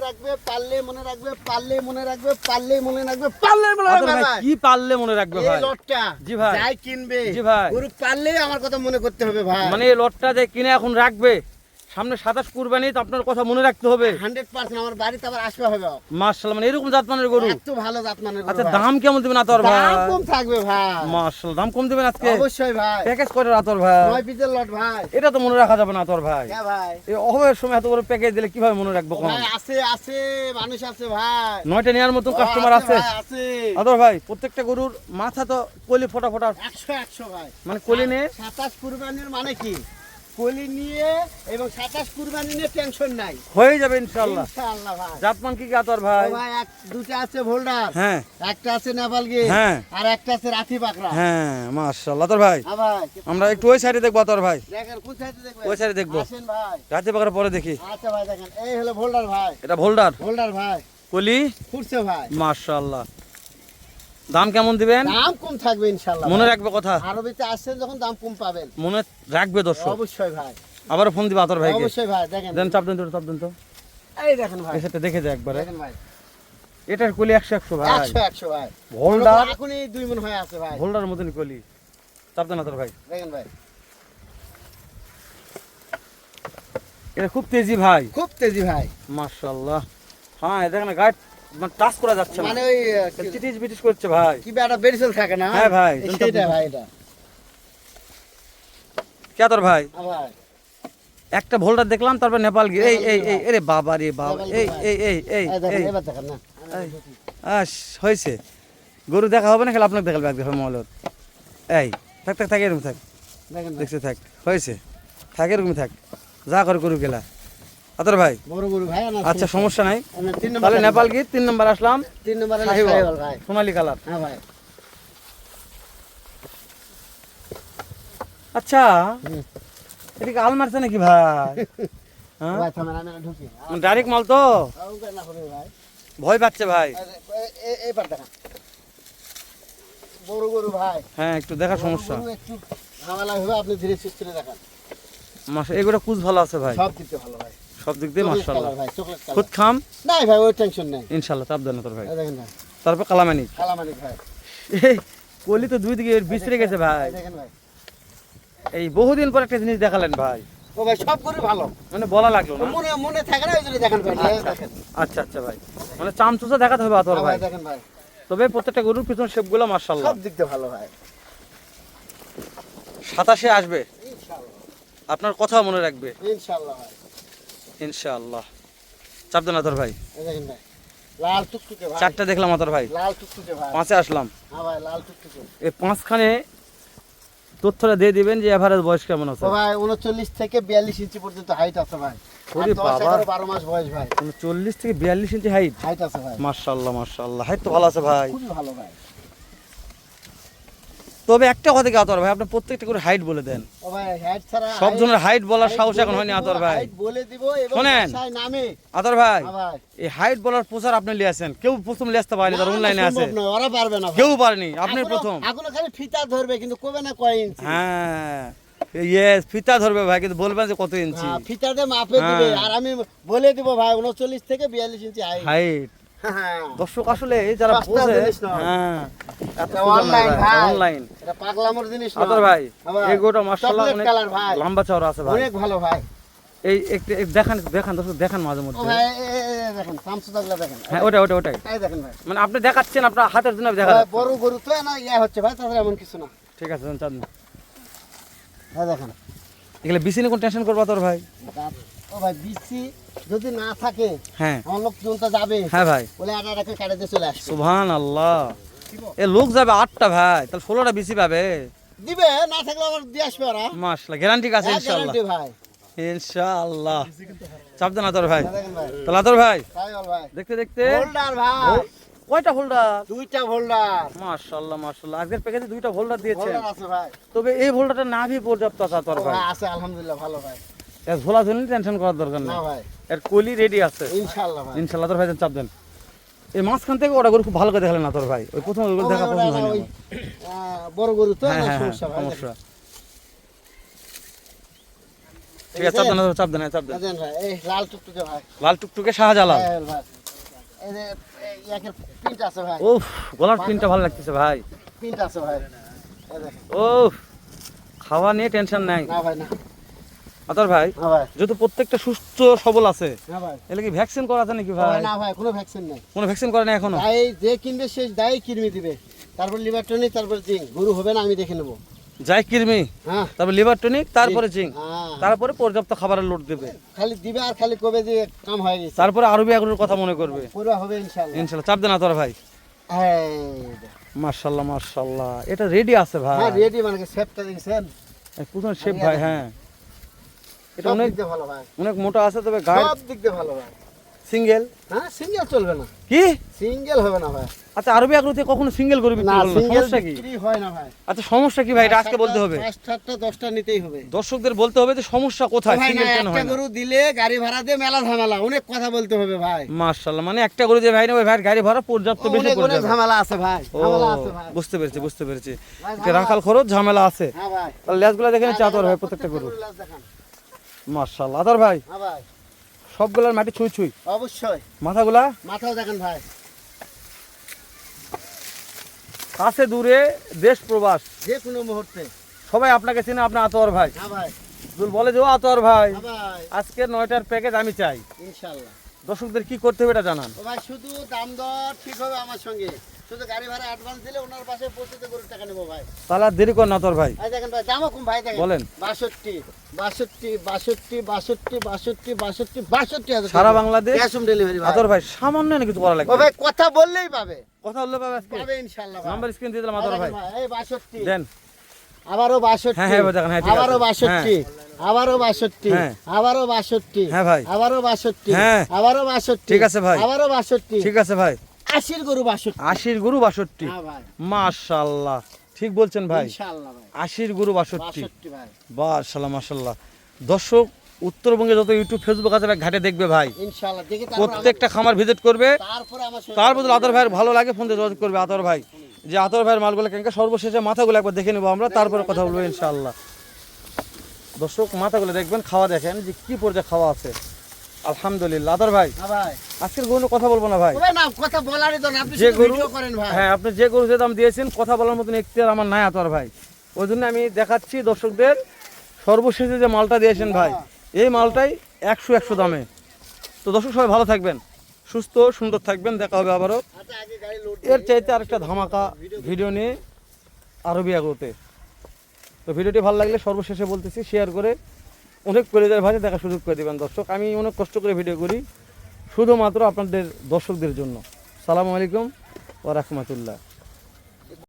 রাখবে, পারলে মনে রাখবে, পারলে মনে রাখবে, পারলে মনে রাখবে, পারলে মনে রাখবে ভাই। কি পারলে মনে রাখবে ভাই? এই লটটা জি ভাই, যাই কিনবে জি ভাই, গরু পারলেই আমার কথা মনে করতে হবে ভাই। মানে এই লটটা যে কিনে এখন রাখবে, সামনে 27 কুরবানি, তো আপনার কথা মনে রাখতে হবে 100% আমার বাড়িতে আবার আসবে হবে। মাশাআল্লাহ, মানে এরকম জাতমানের গরু। এত ভালো জাতমানের গরু। আচ্ছা, ভাই। দাম কেমন দিবেন আতর ভাই? দাম কম থাকবে ভাই। মাশাআল্লাহ, দাম কম দিবেন আজকে? অবশ্যই ভাই। প্যাকেজ করে আতর ভাই? 9 পিসের লট ভাই। এটা তো মনে রাখা যাবে না আতর ভাই। হ্যাঁ ভাই। এই অভাবের সময় এত বড় প্যাকেজ দিলে কিভাবে মনে রাখবো কোন? ভাই আছে আছে মানুষ আছে ভাই। 9টা নেওয়ার মতন কাস্টমার আছে ভাই, আছে। আতর ভাই। প্রত্যেকটা গরুর মাথা তো কলি ফোটা ফোটা, 100 ভাই। মানে কলি নিয়ে 27 কুরবানির মানে কি? কলি নিয়ে এবং 27 কুরবানি নিয়ে টেনশন নাই। হয়ে যাবে ইনশাআল্লাহ। ইনশাআল্লাহ ভাই। জাতমান কি কি আতর ভাই? ও ভাই দুটো আছে ভোল্ডার, হ্যাঁ একটা আছে নেপালগি, হ্যাঁ আর একটা আছে রাথি বাকরা। হ্যাঁ, মাশাআল্লাহ আতর ভাই। হ্যাঁ ভাই। আমরা একটু ওই সাইডে দেখবো আতর ভাই, দেখেন কোন সাইডে দেখবেন? ওই সাইডে দেখবো। আসেন ভাই। রাতে পাকার পরে দেখি। আচ্ছা ভাই দেখেন এই হলো ভোল্ডার ভাই। এটা ভোল্ডার ভোল্ডার ভাই কলি, ফুটছে ভাই। মাশাআল্লাহ। দাম কেমন দিবেন? দাম কম থাকবে ইনশাআল্লাহ। মনে রাখবে কথা, আরবিতে আসছেন যখন দাম কম পাবেন। মনে রাখবে দর্শক। অবশ্যই ভাই। আবার ফোন দিবা আতর ভাইকে। অবশ্যই ভাই দেখেন। দেন, চাপ দেন তো, চাপ দেন তো। এই দেখেন ভাই। এই সাথে দেখে যায় একবারে। দেখেন ভাই। এটার কলি 100 ভাই। 100 ভাই। ভোল্ডার, এখনই 2 মণ হয়ে আছে ভাই। ভোল্ডার মতন কলি। চাপ দেন আতর ভাই। দেখেন ভাই। এটা খুব তেজি ভাই, খুব তেজি ভাই। মাশাআল্লাহ। হ্যাঁ, দেখেন গাইড মানে টাচ করা যাচ্ছে না, মানে ওই চিটিস বিটিস করছে ভাই। কি একটা বেরিসেল থাকে না? হ্যাঁ ভাই, সেটা ভাই এটা। কে আতর ভাই? ভাই একটা ভোল্ডার দেখলাম, তারপর নেপাল গিয়ে এই এই এই আরে বাবা রে বাবা, এই এই এই এই এই দেখেন এই এবার দেখেন না। আস হয়েছে। গরু দেখা হবে না, খালি আপনাকে দেখাবে একদম মহলত। এই থাক থাক থাক, এরকম থাক, দেখেন ভাই। দেখছে থাক, হয়েছে থাক, এরকম থাক, যা করে গরু গেলা আতর ভাই। বড় গরু ভাই না। আচ্ছা, সমস্যা নাই। আমরা 3 নম্বর তাহলে নেপাল গিয়ে 3 নম্বর আসলাম, 3 নম্বরে শাহিওয়াল, শাহিওয়াল ভাই। সোনালী কালার। হ্যাঁ ভাই। আচ্ছা, হুম। এদিকে আল মারছে নাকি ভাই? হ্যাঁ, ভাই থামেন আমি না ঢুকি। ডাইরেক্ট মাল তো, ওকে না হবে ভাই। ভয় পাচ্ছে ভাই। এইবার দেখেন। বড় গরু ভাই। হ্যাঁ, একটু দেখার সমস্যা। বড় গরু একটু ঝামেলা হবে, আপনি ধীরে সুস্থে দেখান। মাস এগুলো কুচ ভালো আছে ভাই, সব দিতে ভালো ভাই। সব দিক দিয়ে মাশাআল্লাহ। ভাই চকলেট কালার। খুদ খাম নাই ভাই ওই টেনশন নাই। ইনশাআল্লাহ, চাপ দেন না তোর ভাই। এই দেখেন ভাই। তারপর কালামানি কালামানিক ভাই। এই কলি তো দুই দিকে বিছড়ে গেছে ভাই। এই দেখেন ভাই। এই বহুদিন পর একটা জিনিস দেখালেন ভাই, ও ভাই সব গরু ভালো। মানে বলা লাগলো না। মনে মনে থাকে না ওই জন্য দেখেন ভাই। এই দেখেন। আচ্ছা আচ্ছা ভাই, মানে চামচুসা দেখাতে হবে আতর হ্যাঁ ভাই। ভাই দেখেন ভাই। তবে প্রত্যেকটা গরুর পিছন শেপগুলো মাশাআল্লাহ। সব দিক দিয়ে ভালো ভাই। 27 আসবে, ইনশাআল্লাহ। আপনার কথা মনে রাখবে ইনশাআল্লাহ ভাই। ইনশাআল্লাহ। চাপ দেন আতর ভাই। এই দেখেন ভাই। লাল টুকটুকে ভাই। 4টা দেখলাম আতর ভাই, লাল টুকটুকে ভাই। 5-এ আসলাম। হ্যাঁ ভাই লাল টুকটুকে। এই 5খানে তথ্যটা দিয়ে দিবেন যে এভারেজ বয়স কেমন আছে। ও ভাই 39 থেকে 42 ইঞ্চি পর্যন্ত হাইট আছে ভাই। ওরে বাবা। 12 মাস বয়স ভাই। 40 থেকে 42 ইঞ্চি হাইট। হাইট আছে ভাই। মাশাআল্লাহ মাশাআল্লাহ, হাইট তো ভালো আছে ভাই। খুবই ভালো ভাই। তবে একটা কথা কি আতর ভাই, আপনি প্রত্যেকটা করে হাইট বলে দেন। ও ভাই হাইট ছাড়া সব জনের হাইট বলার সাহস এখন হয়নি আতর ভাই। হাইট বলে দিব এবং শোনেন। ভাষায় নামে। আতর ভাই, হ্যাঁ ভাই। এই হাইট বলার প্রচার আপনি লিয়েছেন, কেউ প্রথম লিয়ে আসতে পারেনি, তার অনলাইনে আছে, সম্ভব নয়, ওরা পারবে না ভাই। কেউ পারেনি, আপনি প্রথম। এখনো খালি ফিতা ধরবে কিন্তু কবে না কয় ইঞ্চি। হ্যাঁ, ইয়েস, ফিতা ধরবে ভাই, কিন্তু বলবেন যে কত ইঞ্চি হ্যাঁ, ফিতা দিয়ে মাপে দিবে হ্যাঁ। আর আমি বলে দিব ভাই 39 থেকে 42 ইঞ্চি হাইট। হাইট। হ্যাঁ। দর্শক আসলে যারা সস্তা বোঝে, জিনিস নয়। হ্যাঁ, এত এটা অনলাইন ভাই। অনলাইন। এটা পাগলামোর জিনিস না। আতর ভাই, আবার এই গোটা মাশাআল্লাহ চকলেট অনেক কালার ভাই। লম্বা চওড়া আছে ভাই। অনেক ভালো ভাই। এই একটু দেখান দেখান দর্শক, দেখান মাঝে ও মধ্যে। ভাই দেখেন সামসুদাগলা দেখেন। হ্যাঁ, ওটাই। এই দেখেন ভাই। মানে আপনি দেখাচ্ছেন, আপনার হাতের জন্য দেখা ভাই, যাচ্ছে। বড় গরু তো না ইয়া হচ্ছে ভাই, তাছাড়া এমন কিছু না। ঠিক আছে, চাঁদ না। হ্যাঁ দেখেন। এগুলো বিসি নিয়ে কোন টেনশন করবো তোর ভাই? ও ভাই বিসি যদি না থাকে হ্যাঁ আমার লোক জনতা যাবে হ্যাঁ ভাই, বলে আটাটাকে কাটে দিয়ে চলে আসবে। সুবহানাল্লাহ। এ লোক যাবে 8টা ভাই, তাহলে 16টা বিসি পাবে। দিবে না থাকলে আবার দিয়ে আসবে ওরা। মাশাআল্লাহ, গ্যারান্টি আছে হ্যাঁ, ইনশাআল্লাহ। গ্যারান্টি ভাই। ইনশাআল্লাহ। চাপ দেন আতর ভাই। হ্যাঁ, দেখেন ভাই। তাহলে আতর ভাই, তাই বল ভাই। দেখতে দেখতে হোল্ডার ভাই। কয়টা হোল্ডার? 2টা হোল্ডার। মাশাআল্লাহ মাশাআল্লাহ, আজকের প্যাকেজে 2টা হোল্ডার দিয়েছেন। হোল্ডার আছে ভাই। তবে এই হোল্ডারটা নাভি পর্যাপ্ত আছে আতর ও ভাই। ভাই আছে আলহামদুলিল্লাহ ভালো ভাই। এর ঝোলা ঝুলি টেনশন করার দরকার না নেই, ভাই এর কলি রেডি আছে ইনশাআল্লাহ ভাই। ইনশাআল্লাহ। আতর ভাই চাপ দেন। এই মাঝখান থেকে ওটা গরু খুব ভালো করে দেখালেন আতর ভাই, ওই প্রথম ওই ও দেখা ভাই, পছন্দ ওরা হয়নি ওই, আমার। বড় গরু তো হ্যাঁ না হ্যাঁ সমস্যা ভাই। সমস্যা। ঠিক আছে, চাপ দেন, চাপ দেন, চাপ দেন। দেখেন ভাই, এই লাল টুকটুকে ভাই। লাল টুকটুকে শাহজালাল। হ্যাঁ ভাই, এই যে একের প্রিন্ট আছে ভাই, উফ, গলার প্রিন্টটা ভালো লাগতেছে ভাই। প্রিন্ট আছে ভাই, এই দেখেন। উফ, খাওয়া নিয়ে টেনশন নাই না ভাই, না আতর ভাই। না ভাই, যেহেতু প্রত্যেকটা সুস্থ সবল আছে, না ভাই, এলে কি ভ্যাকসিন করা আছে নাকি ভাই? না ভাই, কোনো ভ্যাকসিন নাই। কোনো ভ্যাকসিন করে না এখনো? তাই যে কিনবে সে দায় কিরমি দিবে, তারপর লিভার টনিক, তারপর জিঙ্ক। গরু হবে না আমি দেখে নেবো। যাই কৃমি, হ্যাঁ তারপর লিভার টনিক, তারপরে জিঙ্ক, হ্যাঁ, তারপরে পর্যাপ্ত খাবারের লোড দেবে, খালি দিবে আর খালি কবে যে কাম হয়ে গেছে। তারপরে আরবি আগ্রহের কথা মনে করবে। পুরো হবে ইনশাআল্লাহ। ইনশাল্লাহ, চাপ দেন আতর ভাই। এই যে। মার্শাল্লাহ মার্শাল্লাহ, এটা রেডি আছে ভাই। হ্যাঁ রেডি, মানে শেপটা দেখছেন? প্রথম শেপ ভাই। হ্যাঁ, এটা সব অনেক দিক দিয়ে ভালো ভাই, অনেক মোটা আছে, তবে গায়ে সব দিক দিয়ে ভালো ভাই। সিঙ্গেল। হ্যাঁ সিঙ্গেল চলবে না, কি? সিঙ্গেল হবে না ভাই। আচ্ছা, আরবি আগ্রহতে কখনো সিঙ্গেল করে বিক্রি না করলো না, সিঙ্গেল সমস্যা কি? বিক্রি হয় না ভাই। আচ্ছা, সমস্যা কি ভাই, এটা আজকে বলতে হবে। 5টা 10টা নিতেই হবে। দর্শকদের বলতে হবে যে সমস্যা কোথায়, ভাই না, সিঙ্গেল কেন একটা হয় না। গরু দিলে গাড়ি ভাড়া দিয়ে মেলা ঝামেলা, অনেক কথা বলতে হবে ভাই। মার্শাল্লাহ, মানে একটা করে যে ভাই না, ওই ভাইয়ের গাড়ি ভাড়া পর্যাপ্ত বেশি অনেক পড়ে অনেক যাবে। ঝামেলা আছে ভাই, ও, ঝামেলা আছে ভাই। বুঝতে পেরেছি বুঝতে পেরেছি। ভাই, এটা রাখাল খরচ, ঝামেলা আছে। হ্যাঁ ভাই, তাহলে লেজগুলো দেখে নিচ্ছি আতর ভাই, প্রত্যেকটা গরু। গরুর লাশ দেখান। মার্শাল্লাহ আতর ভাই, হ্যাঁ ভাই, সবগুলার মাটি ছুঁই ছুঁই, অবশ্যই। মাথাগুলা মাথাও দেখেন ভাই, কাছে দূরে, দেশ প্রবাস, যে কোনো মুহূর্তে। সবাই আপনাকে চেনে, আপনার আতর ভাই। হ্যাঁ ভাই, দুল বলে যে ও আতর ভাই, হ্যাঁ ভাই, আজকে 9টার প্যাকেজ আমি চাই। ইনশাআল্লাহ। দর্শকদের কি করতে হবে এটা জানান। ও ভাই, শুধু দাম দর ঠিক হবে আমার সঙ্গে, শুধু গাড়ি ভাড়া অ্যাডভান্স দিলে ওনার পাশে পৌঁছতে গরুর টাকা নেবো ভাই। তাহলে আর দেরি কর না আতর ভাই। ভাই দেখেন ভাই, দামও কম ভাই, দেখেন বলেন। 62 62 62 62 62 62 62 হাজার সারা বাংলাদেশ ক্যাশ অন ডেলিভারি ভাই। আতর ভাই, সামান্য না কিছু করা ও লাগবে। ভাই, কথা বললেই পাবে, কথা বললে পাবে আজকে। পাবে ইনশাআল্লাহ ভাই। নাম্বার স্ক্রিন দিয়ে দিলাম আতর ভাই, এই 62 দেন। আবারও 62, হ্যাঁ, হ্যাঁ, দেখেন, হ্যাঁ, ঠিক আছে। আবারও 62, আবারও 62, হ্যাঁ। আবারও 62, হ্যাঁ ভাই। আবারও 62, হ্যাঁ। আবারও 62, ঠিক আছে ভাই। আবারও 62, ঠিক আছে ভাই। 80 গরু 62। 80 গরু 62। হ্যাঁ ভাই, মাশাআল্লাহ, ঠিক বলছেন ভাই। ইনশাআল্লাহ ভাই, 80 গরু 62। 62 ভাই, মাশাআল্লাহ মাশাআল্লাহ। দর্শক উত্তরবঙ্গে যত ইউটিউব ফেসবুক আছে ভাই, ঘাটে দেখবে ভাই, ইনশাআল্লাহ। দেখি প্রত্যেকটা খামার ভিজিট করবে। তারপরে আমার সঙ্গে তার বদলে আতর ভাইয়ের ভালো লাগে ফোন দিয়ে যোগাযোগ করবে আতর ভাই, যে আতর ভাইয়ের মালগুলো কেন। সর্বশেষে মাথাগুলো একবার দেখে নেবো আমরা, তারপরে কথা বলবো ইনশাআল্লাহ। দর্শক মাথাগুলো দেখবেন, খাওয়া দেখেন যে কি পর্যায়ে খাওয়া আছে। আলহামদুলিল্লাহ আতর ভাই, হ্যাঁ ভাই, আজকের গরু নিয়ে কথা বলবো না ভাই। ও ভাই না, কথা বলারই তো না, আপনি যে শুধু গরু, ভিডিও করেন ভাই। হ্যাঁ, আপনি যে গরু যে দাম দিয়েছেন, কথা বলার মতন এখতিয়ার আমার নাই আতর ভাই। ওই জন্য আমি দেখাচ্ছি দর্শকদের, সর্বশেষে যে মালটা দিয়েছেন ভাই, এই মালটাই 100 দামে। তো দর্শক সবাই ভালো থাকবেন, সুস্থ সুন্দর থাকবেন, দেখা হবে আবারও আচ্ছা, আগে গাড়ি লোড এর চাইতে আরেকটা ধামাকা ভিডিও নিয়ে আরবি আগ্রহতে। তো ভিডিওটি ভালো লাগলে সর্বশেষে বলতেছি শেয়ার করে অনেক পরিবারের ভাষা দেখার সুযোগ করে দেবেন দর্শক। আমি অনেক কষ্ট করে ভিডিও করি শুধুমাত্র আপনাদের দর্শকদের জন্য। সালামু আলাইকুম ওয়া রাহমাতুল্লাহ।